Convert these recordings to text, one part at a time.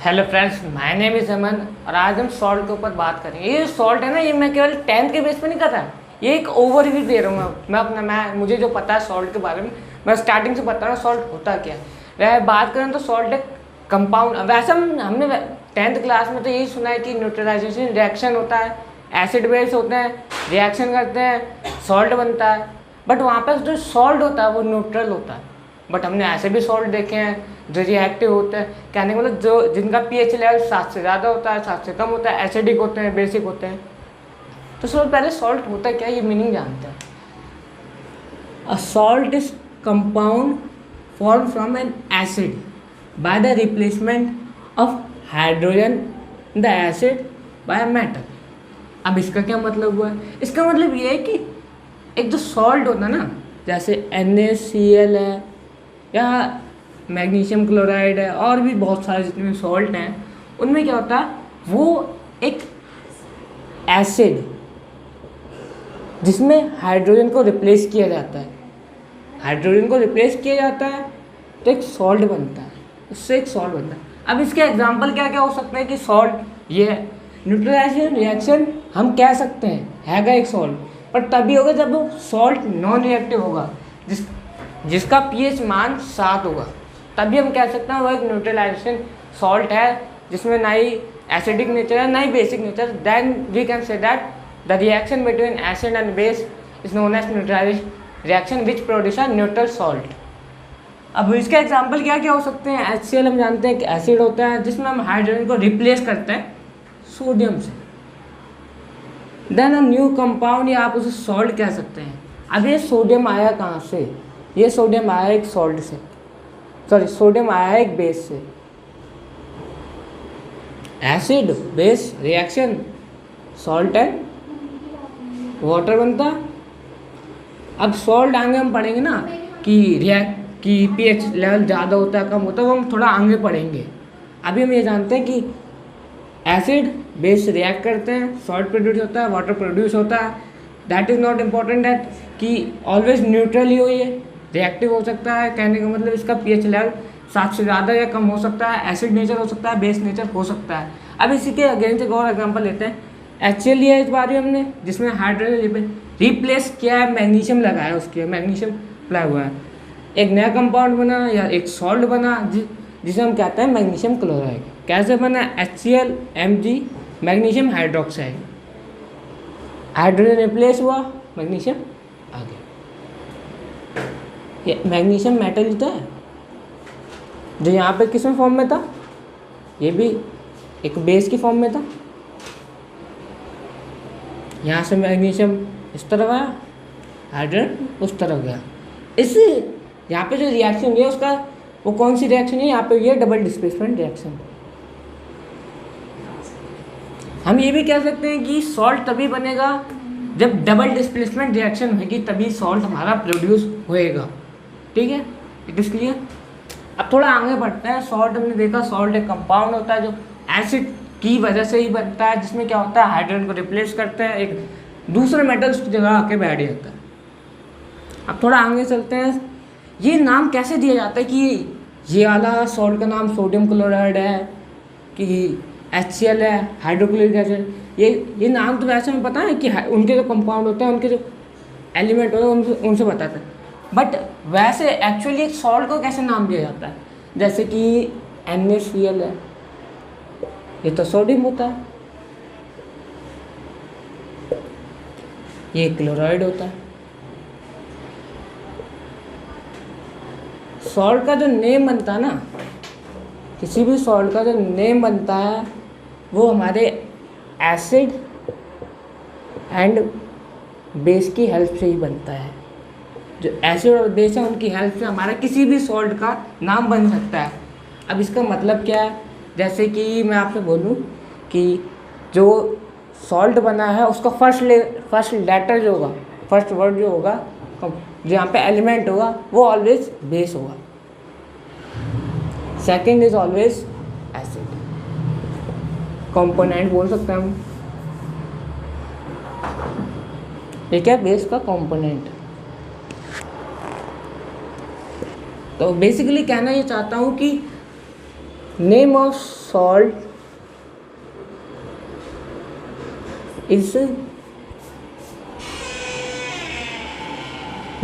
Hello friends, my name is Aman और आज हम सॉल्ट के ऊपर बात करेंगे। ये सॉल्ट है ना, ये मैं केवल 10th के बेस पे नहीं कर रहा, ये एक ओवरव्यू दे रहा हूँ मैं मुझे जो पता है सॉल्ट के बारे में, मैं स्टार्टिंग से बता रहा हूँ सॉल्ट होता क्या है। वह बात करें तो सॉल्ट एक कंपाउंड, वैसे हमने 10th क्लास में तो यही सुना है कि न्यूट्रलाइजेशन रिएक्शन होता है, एसिड बेस होते हैं, रिएक्शन करते हैं, सॉल्ट बनता है। बट वहाँ पर जो सॉल्ट होता है वो न्यूट्रल होता है। बट हमने ऐसे भी सॉल्ट देखे हैं जो रिएक्टिव होते हैं, कहने का मतलब जो जिनका पीएच लेवल 7 से ज़्यादा होता है, 7 से कम होता है, एसिडिक होते हैं, बेसिक होते हैं। तो सबसे पहले सॉल्ट होता है क्या, ये मीनिंग जानते हैं। अ salt is compound form from N acid by the replacement of hydrogen in the acid by a metal. अब इसका क्या मतलब हुआ है? इसका मतलब ये है कि एक जो सॉल्ट होता है ना, जैसे NaCl है या मैग्नीशियम क्लोराइड है और भी बहुत सारे जितने भी सॉल्ट हैं, उनमें क्या होता है, वो एक एसिड जिसमें हाइड्रोजन को रिप्लेस किया जाता है, हाइड्रोजन को रिप्लेस किया जाता है तो एक सॉल्ट बनता है, उससे एक सॉल्ट बनता है। अब इसके एग्जांपल क्या क्या हो सकते हैं कि सॉल्ट ये है। न्यूट्रलाइजेशन रिएक्शन हम कह सकते हैं हैगा एक सॉल्ट, पर तभी होगा जब वो सॉल्ट नॉन रिएक्टिव होगा, जिसका पीएच मान 7 होगा, तभी हम कह सकते हैं वो एक न्यूट्रलाइजेशन सॉल्ट है, जिसमें ना ही एसिडिक नेचर है ना ही basic nature. Then we can say that the reaction between acid and base is known as neutralisation reaction which produce a neutral salt. अब इसके एग्जाम्पल क्या क्या हो सकते हैं? HCl हम जानते हैं कि एसिड होता है जिसमें हम हाइड्रोजन को रिप्लेस करते हैं सोडियम से। देन अ न्यू कंपाउंड, या आप उसे सॉल्ट कह सकते हैं। अब ये सोडियम आया कहाँ से? ये सोडियम आया एक सॉल्ट से, सॉरी सोडियम आया एक बेस से। Acid base reaction, salt and water बनता। अब सॉल्ट आगे हम पढ़ेंगे ना कि पीएच लेवल ज़्यादा होता है कम होता है, वो हम थोड़ा आगे पढ़ेंगे। अभी हम ये जानते हैं कि एसिड बेस रिएक्ट करते हैं, सॉल्ट प्रोड्यूस होता है, वाटर प्रोड्यूस होता है। That is not important that कि ऑलवेज न्यूट्रल ही हो, ये रिएक्टिव हो सकता है। कहने का मतलब इसका पीएच लेवल 7 से ज़्यादा या कम हो सकता है, एसिड नेचर हो सकता है, बेस नेचर हो सकता है। अब इसी के अगेंस्ट एक और एग्जांपल लेते हैं। HCl लिया इस बार हमने, जिसमें हाइड्रोजन रिप्लेस किया है, मैग्नीशियम लगाया, उसके मैग्नीशियम अप्लाई हुआ है, एक नया कंपाउंड बना या एक सॉल्ट बना जिसे हम कहते हैं मैग्नीशियम क्लोराइड। कैसे बना? HCl Mg magnesium hydroxide, hydrogen replace हुआ, मैग्नीशियम आ गया। ये मैग्नीशियम मेटल ही तो है जो यहाँ पे किस में फॉर्म में था, ये भी एक बेस की फॉर्म में था। यहाँ से मैग्नीशियम इस तरफ आया, हाइड्रोजन उस तरफ गया। इस यहाँ पे जो रिएक्शन हुई है उसका वो कौन सी रिएक्शन है? यहाँ पे ये डबल डिस्प्लेसमेंट रिएक्शन। हम ये भी कह सकते हैं कि सॉल्ट तभी बनेगा जब डबल डिस्प्लेसमेंट रिएक्शन होगी, तभी सॉल्ट हमारा प्रोड्यूस होएगा। ठीक है, इट इज क्लियर। अब थोड़ा आगे बढ़ते हैं। सॉल्ट हमने देखा, सॉल्ट एक कंपाउंड होता है जो एसिड की वजह से ही बनता है, जिसमें क्या होता है, हाइड्रोजन को रिप्लेस करते हैं, एक दूसरे मेटल उसकी जगह आके बैठ जाता है। अब थोड़ा आगे चलते हैं। ये नाम कैसे दिया जाता है कि ये वाला सॉल्ट का नाम सोडियम क्लोराइड है कि HCl है, हाइड्रोक्लोरिक एसिड, ये नाम तो वैसे हमें पता है कि उनके जो कंपाउंड होते हैं, उनके जो एलिमेंट होते हैं उनसे बताते हैं। बट वैसे एक्चुअली एक सॉल्ट को कैसे नाम दिया जाता है? जैसे कि NaCl है, ये तो सोडियम होता है, ये क्लोराइड होता है। सॉल्ट का जो नेम बनता है ना, किसी भी सॉल्ट का जो नेम बनता है वो हमारे एसिड एंड बेस की हेल्प से ही बनता है। जो एसिड और बेस है उनकी हेल्प से हमारा किसी भी सॉल्ट का नाम बन सकता है। अब इसका मतलब क्या है? जैसे कि मैं आपसे बोलूँ कि जो सॉल्ट बना है उसका फर्स्ट लेटर जो होगा, फर्स्ट वर्ड जो होगा, जो यहाँ पे एलिमेंट होगा, वो ऑलवेज बेस होगा, second is always acid. Component बोल सकते हैं हम, ये क्या? बेस का कंपोनेंट। तो बेसिकली कहना ये चाहता हूँ कि name of salt is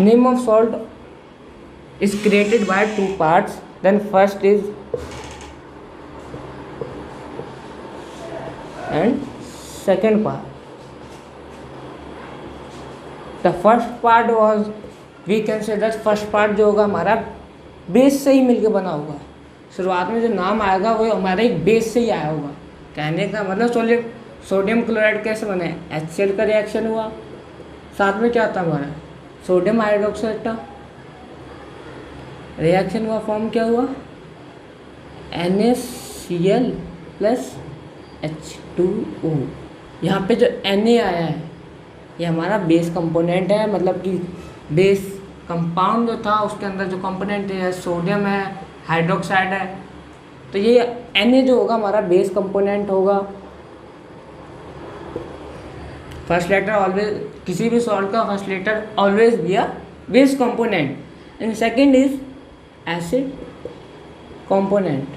name of salt is created by two parts. Then first is and second part. The first part was, we can say that first part जो होगा हमारा बेस से ही मिलके बना होगा। शुरुआत में जो नाम आएगा वो हमारा एक बेस से ही आया होगा। कहने का मतलब सोडियम क्लोराइड कैसे बने, HCl का रिएक्शन हुआ, साथ में क्या था हमारा सोडियम हाइड्रोक्साइड था, रिएक्शन हुआ, फॉर्म क्या हुआ NaCl प्लस H2O। यहाँ पे जो Na आया है ये हमारा बेस कंपोनेंट है, मतलब कि बेस कंपाउंड जो था उसके अंदर जो कंपोनेंट है सोडियम है, हाइड्रोक्साइड है, तो ये Na जो होगा हमारा बेस कंपोनेंट होगा। फर्स्ट लेटर ऑलवेज, किसी भी सॉल्ट का first letter always be a base component. And second is acid component.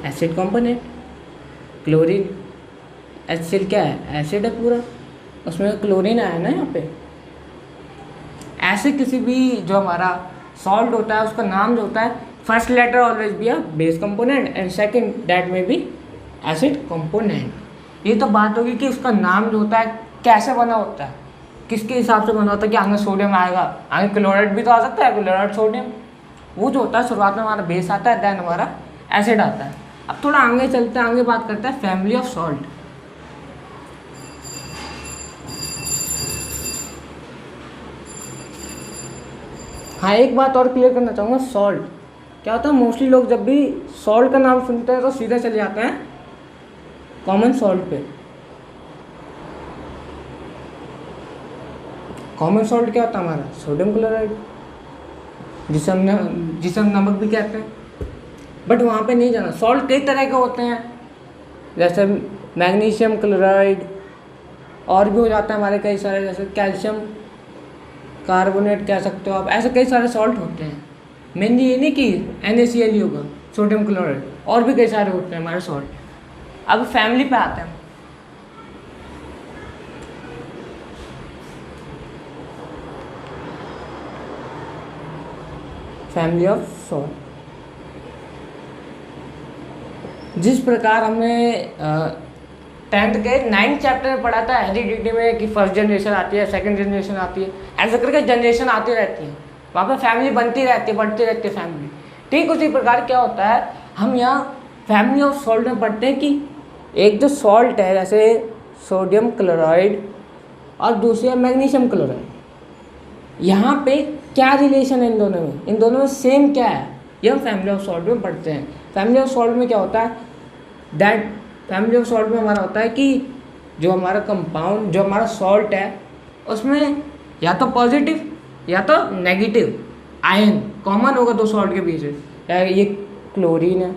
Acid component chlorine, HCl क्या है, एसिड है पूरा, उसमें क्लोरीन आया ना यहाँ पे। ऐसे किसी भी जो हमारा सॉल्ट होता है उसका नाम जो होता है first letter always be a base component and second that may be acid component. ये तो बात होगी कि उसका नाम जो होता है कैसे बना होता है, किसके हिसाब से बना होता है कि आगे सोडियम आएगा, आगे क्लोराइड भी तो आ सकता है, क्लोराइड सोडियम, वो जो होता है शुरुआत में हमारा बेस आता है, देन हमारा एसिड आता है। अब थोड़ा आगे चलते हैं, आगे बात करते हैं फैमिली ऑफ सॉल्ट। हाँ, एक बात और क्लियर करना चाहूँगा, सॉल्ट क्या होता है, मोस्टली लोग जब भी सॉल्ट का नाम सुनते हैं तो सीधे चले जाते हैं कॉमन सॉल्ट पे। कॉमन सॉल्ट क्या होता है हमारा सोडियम क्लोराइड, जिसे हम नमक भी कहते हैं, बट वहाँ पे नहीं जाना। सॉल्ट कई तरह के होते हैं, जैसे मैग्नीशियम क्लोराइड, और भी हो जाता है हमारे कई सारे, जैसे कैल्शियम कार्बोनेट कह सकते हो आप, ऐसे कई सारे सॉल्ट होते हैं। मेनली ये नहीं कि NaCl ही होगा, सोडियम क्लोराइड, और भी कई सारे होते हैं हमारे सॉल्ट। अब फैमिली पे आते हैं। फैमिली ऑफ सॉल्ट, जिस प्रकार हमने 10th के 9th चैप्टर में पढ़ा था हेरिडिटी में कि फर्स्ट जनरेशन आती है, सेकंड जनरेशन आती है, ऐसा करके जनरेशन आती रहती है, वहाँ पे फैमिली बनती रहती है, बढ़ती रहती है फैमिली। ठीक उसी प्रकार क्या होता है, हम यहाँ फैमिली ऑफ सॉल्ट में पढ़ते हैं कि एक जो सॉल्ट है जैसे सोडियम क्लोराइड और दूसरी है मैग्नीशियम क्लोराइड, यहाँ पे क्या रिलेशन है इन दोनों में सेम क्या है, ये हम फैमिली ऑफ सॉल्ट में पढ़ते हैं। फैमिली ऑफ सॉल्ट में क्या होता है, दैट फैमिली ऑफ सॉल्ट में हमारा होता है कि जो हमारा कंपाउंड, जो हमारा सॉल्ट है उसमें या तो पॉजिटिव या तो नेगेटिव आयन कॉमन होगा दो सॉल्ट के बीच में। ये क्लोरीन है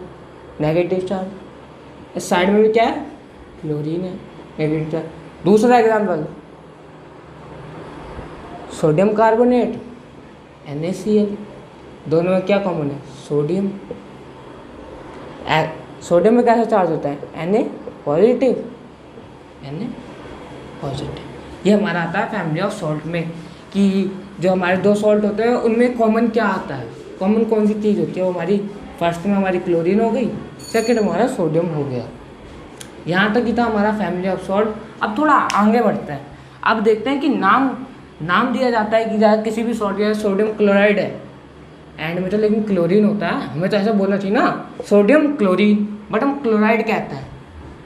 नेगेटिव चार्ज, इस साइड में भी क्या है क्लोरीन है नेगेटिव चार्ज। दूसरा एग्जाम्पल सोडियम कार्बोनेट NaCl, दोनों में क्या कॉमन है सोडियम। सोडियम में कैसा चार्ज होता है Na पॉजिटिव, Na पॉजिटिव। ये हमारा आता है फैमिली ऑफ सॉल्ट में कि जो हमारे दो सॉल्ट होते हैं उनमें कॉमन क्या आता है, कॉमन कौन सी चीज़ होती है। वो हमारी फर्स्ट में हमारी क्लोरीन हो गई, सेकंड हमारा सोडियम हो गया। यहाँ तक ही था हमारा फैमिली ऑफ सॉल्ट। अब थोड़ा आगे बढ़ते हैं, अब देखते हैं कि नाम दिया जाता है कि किसी भी सॉल्ट, जैसे सोडियम क्लोराइड है एंड में तो लेकिन क्लोरीन होता है, हमें तो ऐसा बोलना चाहिए ना सोडियम क्लोरीन, बट हम क्लोराइड कहते हैं।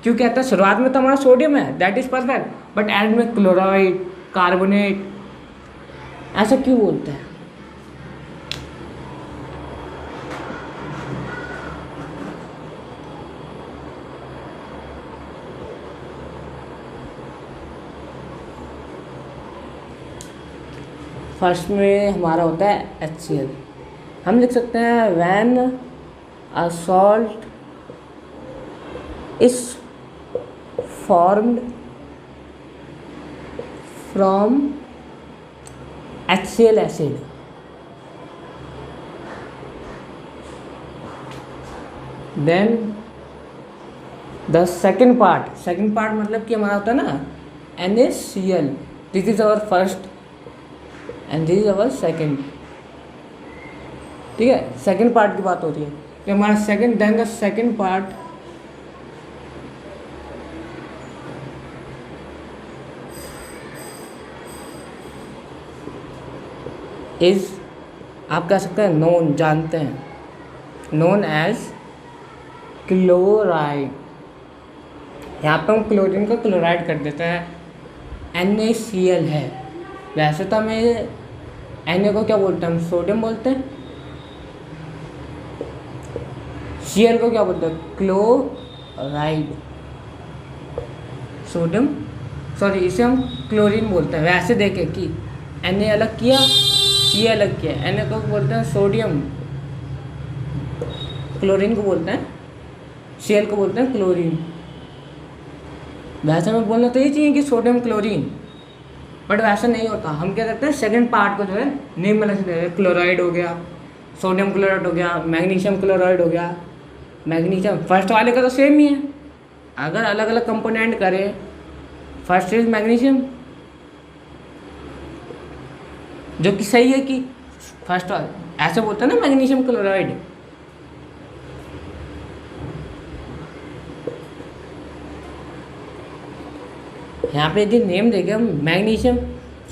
क्यों कहते हैं, शुरुआत में तो हमारा सोडियम है that is perfect, but and में क्लोराइड कार्बोनेट, ऐसा क्यों बोलते हैं। फर्स्ट में हमारा होता है HCl, हम लिख सकते हैं when a salt is formed from HCl acid, then the second part मतलब कि हमारा होता है ना NaCl, this is our first and this is our second. ठीक है, सेकेंड पार्ट की बात हो रही है कि हमारा second, then the second part is, आप कह सकते हैं नोन, जानते हैं, नोन एज क्लोराइड। यहाँ पे हम क्लोरीन को क्लोराइड कर देते हैं, NaCl है। वैसे तो हमें Na को क्या बोलते हैं, हम सोडियम बोलते हैं, Cl को क्या बोलते हैं, क्लोराइड, सोडियम, सॉरी इसे हम क्लोरीन बोलते हैं। वैसे देखें कि Na अलग किया, Cl अलग किया, Na को बोलते हैं सोडियम, क्लोरीन को बोलते हैं, Cl को बोलते हैं क्लोरीन। वैसे हमें बोलना तो ये चाहिए कि सोडियम क्लोरीन, बट वैसा नहीं होता। हम क्या करते हैं, सेकंड पार्ट को जो है नेम में लिखते हैं, क्लोराइड हो गया, सोडियम क्लोराइड हो गया, मैग्नीशियम क्लोराइड हो गया। मैग्नीशियम फर्स्ट वाले का तो सेम ही है, अगर अलग अलग कंपोनेंट करें, फर्स्ट इज मैग्नीशियम, जो कि सही है कि फर्स्ट वाला ऐसे बोलते हैं ना, मैग्नीशियम क्लोराइड। यहाँ पे यदि नेम देखें हम, मैग्नीशियम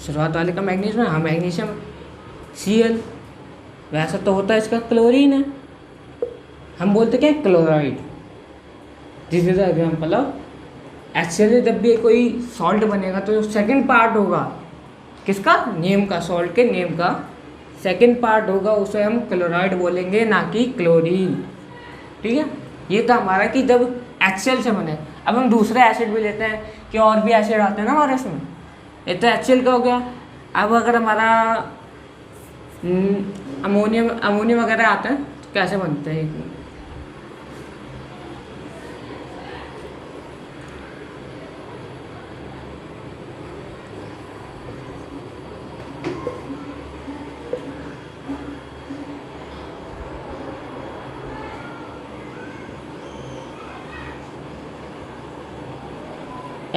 शुरुआत वाले का मैग्नीशियम है, हाँ मैग्नीशियम Cl, वैसा तो होता है इसका क्लोरीन है, हम बोलते क्या, chloride. This is example of actually जब भी कोई सॉल्ट बनेगा तो जो सेकेंड पार्ट होगा किसका, नेम का, सॉल्ट के नेम का सेकेंड पार्ट होगा उसे हम क्लोराइड बोलेंगे, ना कि क्लोरीन। ठीक है, ये तो हमारा कि जब HCl से बने। अब हम दूसरे एसिड भी लेते हैं कि और भी एसिड आते हैं ना हमारे इसमें, ये तो HCl का हो गया। अब अगर हमारा अमोनियम वगैरह आता है तो कैसे बनते हैं,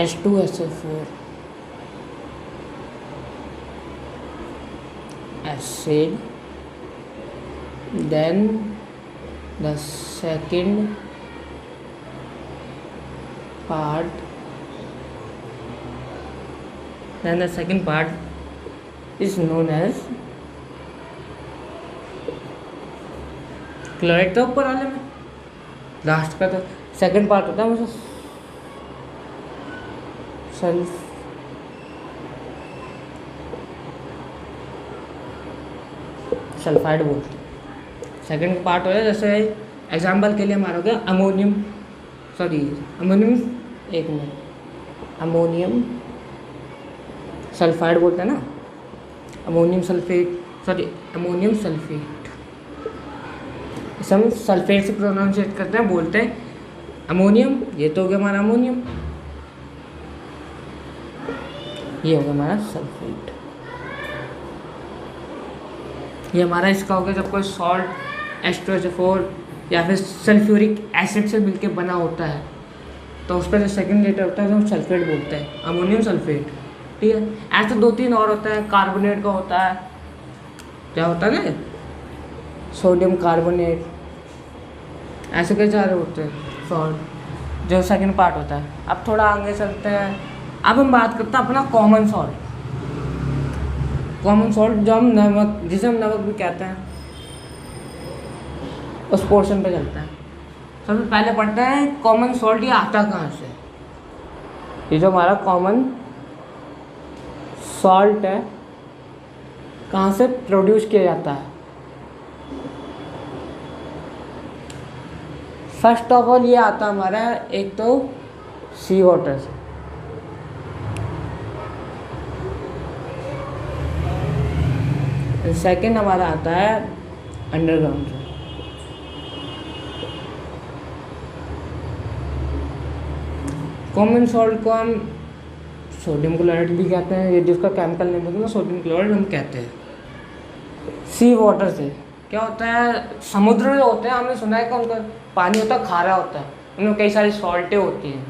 H2SO4 acid, then the second part is known as chloride. तो ऊपर वाले में लास्ट का तो सेकंड पार्ट होता है मुझे सल्फाइड बोलते हैं। सेकंड पार्ट हो जाए, जैसे एग्जांपल के लिए हमारा हो गया अमोनियम सल्फाइड बोलते हैं ना, अमोनियम सल्फेट, इसे हम सल्फेट से प्रोनाउंसिएट करते हैं, बोलते हैं अमोनियम। ये तो हो गया हमारा अमोनियम, ये होगा हमारा सल्फेट। ये हमारा इसका होगा जब कोई सॉल्ट H2SO4 या फिर सल्फ्यूरिक एसिड से मिलके बना होता है तो उस पर जो सेकेंड लेटर होता है तो हम सल्फेट बोलते हैं, अमोनियम सल्फेट। ठीक है, ऐसे 2-3 और होता है, कार्बोनेट का होता है, क्या होता है ना, सोडियम कार्बोनेट, ऐसे कई सारे होते हैं सॉल्ट जो सेकेंड पार्ट होता है। अब थोड़ा आगे चलते हैं, अब हम बात करते हैं अपना कॉमन सॉल्ट जो हम नमक, जिसे हम नमक भी कहते हैं, उस पोर्शन पे चलता है। सबसे पहले पढ़ते हैं कॉमन सॉल्ट ये आता कहाँ से। ये जो हमारा कॉमन सॉल्ट है कहाँ से प्रोड्यूस किया जाता है। फर्स्ट ऑफ ऑल ये आता हमारा एक तो सी वाटर से, सेकेंड हमारा आता है अंडरग्राउंड से। कॉमन सॉल्ट को हम सोडियम क्लोराइड भी कहते हैं, ये जिसका केमिकल नेम होता है ना सोडियम क्लोराइड हम कहते हैं। सी वाटर से क्या होता है, समुद्र जो होते हैं हमने सुना है कि उनका पानी होता है खारा होता है, उनमें कई सारी सॉल्टें होती हैं,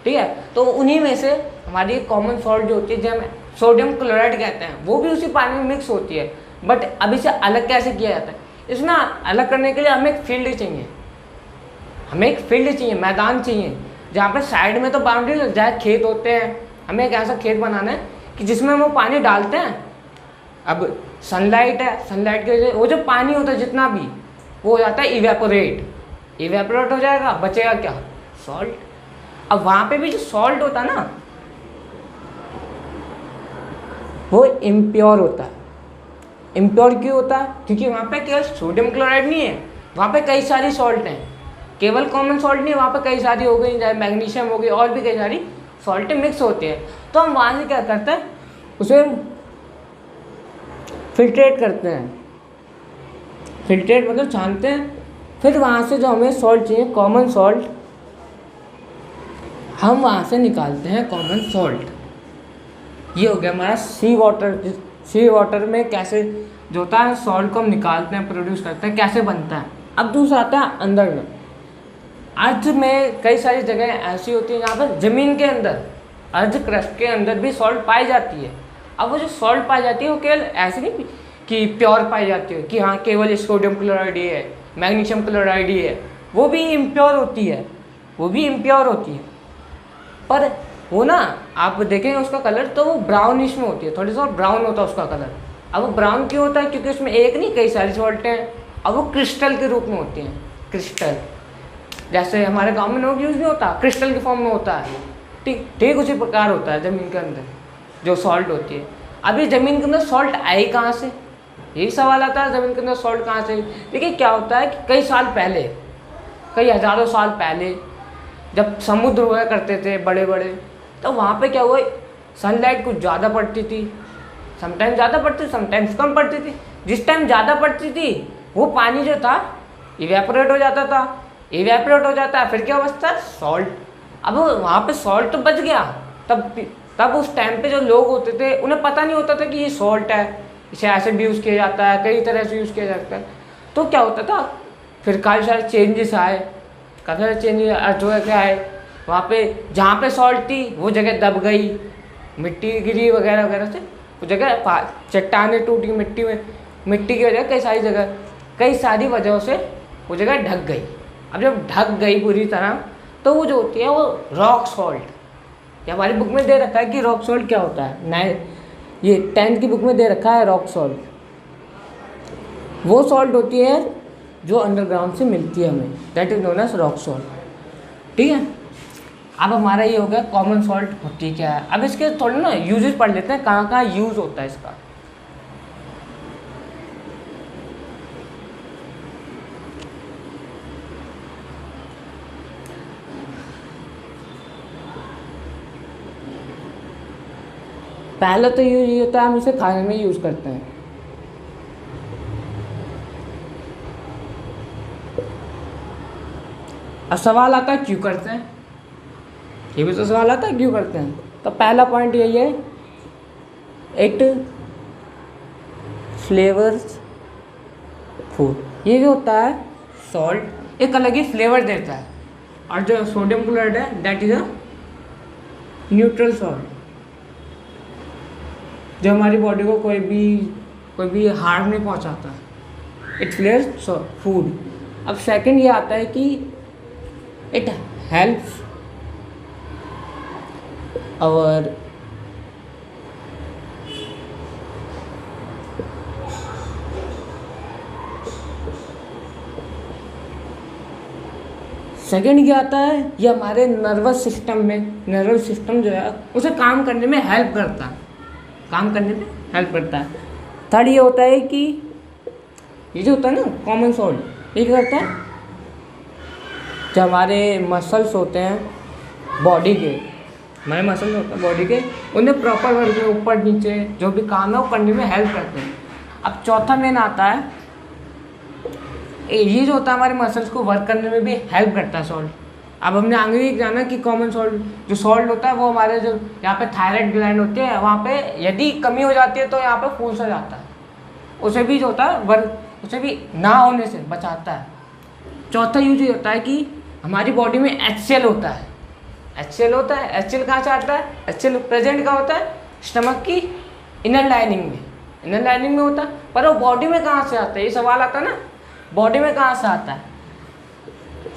ठीक है। तो उन्हीं में से हमारी कॉमन सॉल्ट जो होती है, जो हम सोडियम क्लोराइड कहते हैं, वो भी उसी पानी में मिक्स होती है। बट अब इसे अलग कैसे किया जाता है, इसमें अलग करने के लिए हमें एक फील्ड चाहिए, हमें एक फील्ड चाहिए, मैदान चाहिए, जहाँ पर साइड में तो बाउंड्री जहाँ खेत होते हैं, हमें एक ऐसा खेत बनाना है कि जिसमें हम वो पानी डालते हैं। अब सनलाइट है, सनलाइट की वजह से वो जो पानी होता है जितना भी, वो हो जाता है इवेपोरेट हो जाएगा, बचेगा क्या, सॉल्ट। अब वहाँ पे भी जो सॉल्ट होता है ना, वो इम्प्योर होता है। इम्प्योर क्यों होता है, क्योंकि वहाँ पे केवल सोडियम क्लोराइड नहीं है, वहाँ पे कई सारी सॉल्ट हैं, केवल कॉमन सॉल्ट नहीं, वहाँ पे कई सारी हो गई, चाहे मैग्नीशियम हो गई, और भी कई सारी सॉल्टें मिक्स होती हैं। तो हम वहाँ से क्या करते हैं, उसे फिल्ट्रेट करते हैं, फिल्ट्रेट मतलब छानते हैं, फिर वहाँ से जो हमें सॉल्ट चाहिए, कॉमन सॉल्ट, हम वहाँ से निकालते हैं कॉमन सॉल्ट। ये हो गया हमारा सी वाटर। सी वाटर में कैसे जो होता है सॉल्ट को हम निकालते हैं, प्रोड्यूस करते हैं, कैसे बनता है। अब दूसरा आता है अंदर में। अर्थ में कई सारी जगह ऐसी होती हैं जहाँ पर ज़मीन के अंदर, अर्थ क्रस्ट के अंदर भी सॉल्ट पाई जाती है। अब वो जो सॉल्ट पाई जाती है वो केवल ऐसे नहीं कि प्योर पाई जाती है कि हाँ केवल सोडियम क्लोराइड ही है, मैग्नीशियम क्लोराइड ही है, वो भी इम्प्योर होती है, वो भी इम्प्योर होती है। पर वो ना आप देखेंगे उसका कलर तो वो ब्राउनिश में होती है, थोड़ी सा ब्राउन होता है उसका कलर। अब वो ब्राउन क्यों होता है, क्योंकि उसमें एक नहीं कई सारी सॉल्टें हैं, अब वो क्रिस्टल के रूप में होती हैं। क्रिस्टल जैसे हमारे गाँव में नोट यूज़ नहीं होता, क्रिस्टल के फॉर्म में होता है, ठीक ठीक उसी प्रकार होता है ज़मीन के अंदर जो सॉल्ट होती है। अभी ज़मीन के अंदर सॉल्ट आई कहाँ से, यही सवाल आता है, ज़मीन के अंदर सॉल्ट कहाँ से। देखिए क्या होता है कि कई साल पहले, कई हज़ारों साल पहले जब समुद्र हुआ करते थे बड़े बड़े, तो वहाँ पे क्या हुआ, सनलाइट कुछ ज़्यादा पड़ती थी, समटाइम ज़्यादा पड़ती, समटाइम्स कम पड़ती थी। जिस टाइम ज़्यादा पड़ती थी वो पानी जो था इवेपोरेट हो जाता था, इवेपोरेट हो जाता है, फिर क्या बचता है, सॉल्ट। अब वहाँ पे सॉल्ट तो बच गया, तब उस टाइम पे जो लोग होते थे उन्हें पता नहीं होता था कि ये सॉल्ट है, इसे ऐसे भी यूज़ किया जाता है, कई तरह से यूज़ किया जाता है। तो क्या होता था, फिर काफ़ी सारे चेंजेस आए, काफ़ी सारे चेंजेस जो है क्या आए, वहाँ पे जहाँ पे सॉल्ट थी वो जगह दब गई, मिट्टी गिरी वगैरह वगैरह से वो जगह चट्टानें टूटी, मिट्टी की वजह कई सारी वजहों से वो जगह ढक गई। अब जब ढक गई पूरी तरह तो वो जो होती है वो रॉक सॉल्ट, ये हमारी बुक में दे रखा है कि रॉक सॉल्ट क्या होता है, ये 10th की बुक में दे रखा है रॉक सॉल्ट। वो सॉल्ट होती है जो अंडरग्राउंड से मिलती है हमें, that is known as rock salt, ठीक है। अब हमारा ये हो गया कॉमन सॉल्ट होती क्या है। अब इसके थोड़े ना यूजेस पढ़ लेते हैं, कहाँ कहाँ यूज़ होता है इसका। पहला तो यूज ये होता है, हम इसे खाने में यूज़ करते हैं। अब सवाल आता है क्यों करते हैं, ये भी तो सवाल आता है क्यों करते हैं। तो पहला पॉइंट यही है, इट फ्लेवर्स फूड। ये जो होता है सॉल्ट एक अलग ही फ्लेवर देता है, और जो सोडियम क्लोराइड है that is a neutral salt, जो हमारी बॉडी को कोई भी हार्म नहीं पहुंचाता। It flavours food. अब सेकंड ये आता है कि इट हेल्प्स आवर सेकंड क्या आता है, ये हमारे नर्वस सिस्टम जो है उसे काम करने में हेल्प करता है, थर्ड ये होता है कि ये जो होता है ना कॉमन सॉल्ट, ये क्या करता है, जो हमारे मसल्स होते हैं बॉडी के, हमारे मसल्स होते हैं बॉडी के, उन्हें प्रॉपर वर्क में ऊपर नीचे जो भी काम है वो करने में हेल्प करते हैं। अब चौथा मेन आता है, ये जो होता है हमारे मसल्स को वर्क करने में भी हेल्प करता है सॉल्ट। अब हमने आगे भी जाना कि कॉमन सॉल्ट जो सॉल्ट होता है वो हमारे जो यहाँ पे थायराइड ग्लैंड होती है वहाँ पे यदि कमी हो जाती है तो यहाँ पे फूल सा जाता है, उसे भी जो होता है वर्क उसे भी ना होने से बचाता है। चौथा यूज ये होता है कि हमारी बॉडी में HCl होता है। HCl कहाँ से आता है? HCl प्रेजेंट कहाँ होता है? स्टमक की इनर लाइनिंग में होता है। पर वो बॉडी में कहाँ से आता है? ये सवाल आता है ना, बॉडी में कहाँ से आता है?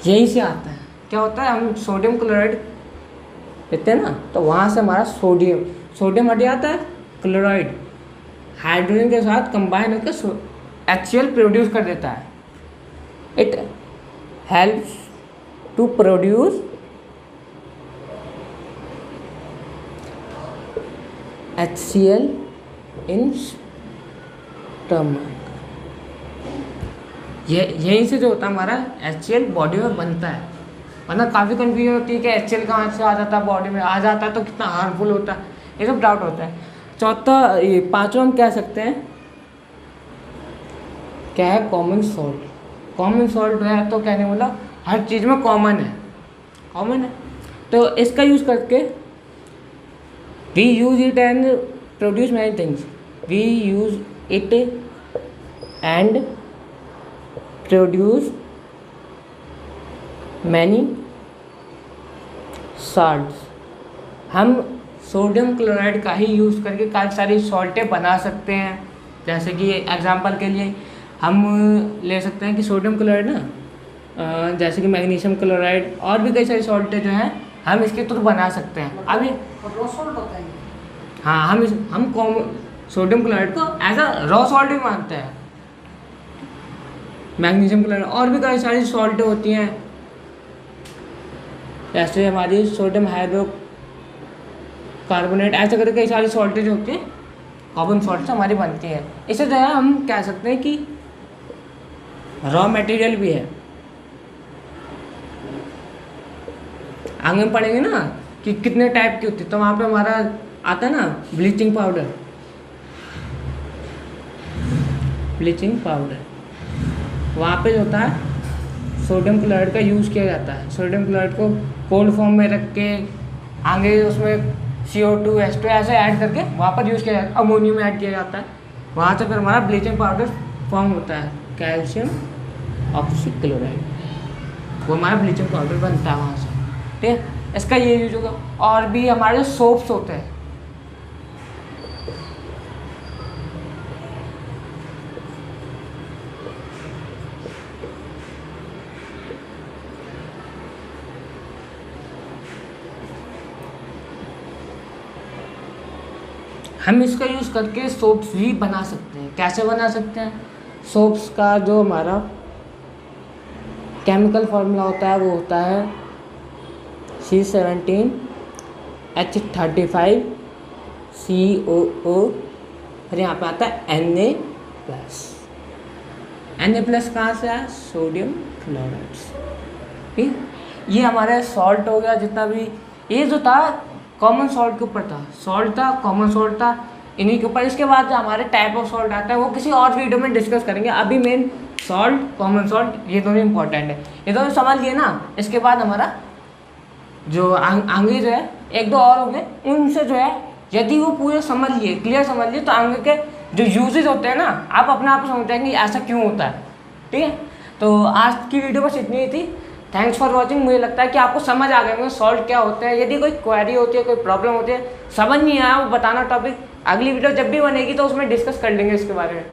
यहीं से आता है। क्या होता है, हम सोडियम क्लोराइड लेते हैं ना, तो वहाँ से हमारा सोडियम हट जाता है, क्लोराइड हाइड्रोजन के साथ कंबाइन होकर HCl प्रोड्यूस कर देता है। It helps to produce HCl in stomach. यहीं से जो होता है हमारा HCl बॉडी में बनता है। वरना काफ़ी कन्फ्यूजन होती है कि HCl कहाँ से आ जाता है, बॉडी में आ जाता है तो कितना हार्मफुल होता है, ये सब डाउट होता है। चौथा, ये पांचवा हम कह सकते हैं क्या है? कॉमन सॉल्ट है तो कहने वाला हर चीज़ में कॉमन है। तो इसका यूज़ करके we use it and produce many things. We use it and produce many salts. हम सोडियम क्लोराइड का ही यूज़ करके काफ़ी सारी सॉल्टें बना सकते हैं। जैसे कि एग्जांपल के लिए हम ले सकते हैं कि सोडियम क्लोराइड ना, जैसे कि मैग्नीशियम क्लोराइड और भी कई सारी सॉल्टें जो हैं हम इसके थ्रू बना सकते हैं। अभी रॉ सॉल्ट होता है ये। हाँ, हम सोडियम क्लोराइड को एज अ रॉ सॉल्ट भी मानते हैं। मैग्नीशियम क्लोराइड और भी कई सारी सॉल्टें होती हैं, जैसे हमारी सोडियम हाइड्रोकार्बोनेट, ऐसे करके कई सारी सॉल्टें जो होती हैं कॉमन सॉल्ट हमारी बनती है। इसे जो है हम कह सकते हैं कि रॉ मटेरियल भी है। आगे हम पढ़ेंगे ना कि कितने टाइप की होती है, तो वहाँ पे हमारा आता है ना ब्लीचिंग पाउडर। वहाँ पे जो होता है सोडियम क्लोराइड का यूज़ किया जाता है। सोडियम क्लोराइड को कोल्ड फॉर्म में रख के आगे उसमें CO2 H2 ऐसे ऐड करके वहाँ पर यूज़ किया जाता है। अमोनियम ऐड किया जाता है, वहाँ से फिर हमारा ब्लीचिंग पाउडर फॉर्म होता है, कैल्शियम ऑक्सीक्लोराइड। वो हमारा ब्लीचिंग पाउडर बनता है वहाँ से। ठीक है, इसका ये यूज होगा। और भी हमारे सोप्स होते हैं, हम इसका यूज़ करके सोप्स भी बना सकते हैं। कैसे बना सकते हैं? सोप्स का जो हमारा केमिकल फार्मूला होता है वो होता है C17H35COO, और यहाँ पे आता है Na+। Na+ कहाँ से आया? Sodium chloride. ठीक, ये हमारा सॉल्ट हो गया। जितना भी ये जो था कॉमन सॉल्ट के ऊपर था, कॉमन सॉल्ट था इन्हीं के ऊपर। इसके बाद जो हमारे टाइप ऑफ सॉल्ट आता है वो किसी और वीडियो में डिस्कस करेंगे। अभी मेन सॉल्ट, कॉमन सॉल्ट, ये दोनों इंपॉर्टेंट है। ये दोनों समझ लिए ना, इसके बाद हमारा जो आगे जो है एक दो और होंगे, उनसे जो है यदि वो पूरे समझ लिए, क्लियर समझ लिए, तो आगे के जो यूजेज होते हैं ना, आप अपने आप समझ जाएंगे ऐसा क्यों होता है। ठीक है, तो आज की वीडियो बस इतनी ही थी। Thanks for watching. मुझे लगता है कि आपको समझ आ गया होगा सॉल्ट क्या होता है। यदि कोई क्वेरी होती है, कोई प्रॉब्लम होती है, समझ नहीं आया, वो बताना टॉपिक, अगली वीडियो जब भी बनेगी तो उसमें डिस्कस कर लेंगे इसके बारे में।